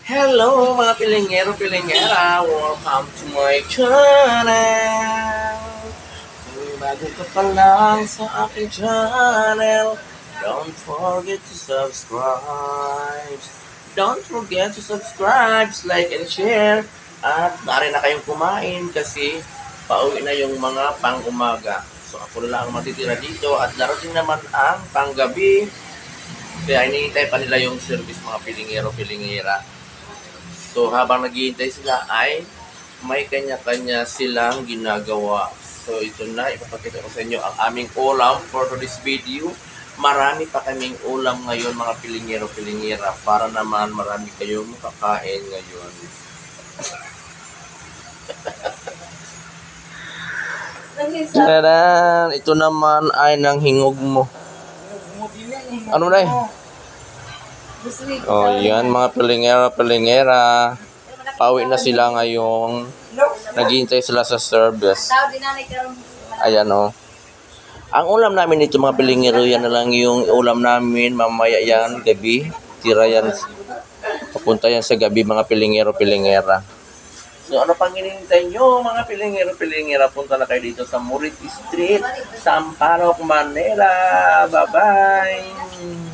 Hello mga pilingero-pilingera! Welcome to my channel! Kung bago ka pa lang sa aking channel, don't forget to subscribe! Don't forget to subscribe, like, and share. At maaari na kayong kumain kasi pauwi na yung mga pang-umaga. So ako na lang ang matitira dito at darating naman ang panggabi. Kaya hinihintay pa nila yung service mga pilingero-pilingera. So habang naghihintay sila ay may kanya-kanya silang ginagawa. So ito na, ipapakita ko sa inyo ang aming ulam for this video. Marami pa kaming ulam ngayon mga pilingero-pilingera para naman marami kayong makakain ngayon. Tadan! Ito naman ay ng hingog mo. Ano na eh? Oh, yan mga pilingera-pilingera. Pauwi na sila ngayong naghihintay sila sa service. Ayan oh. Ang ulam namin dito mga pilingero, yan na lang yung ulam namin mamaya yan, gabi. Tira yan. Papunta yan sa gabi mga pilingero-pilingera. So ano pang hinihintay nyo mga pilingero-pilingera? Punta na kayo dito sa Murit Street, Sampaloc, Manila. Bye-bye!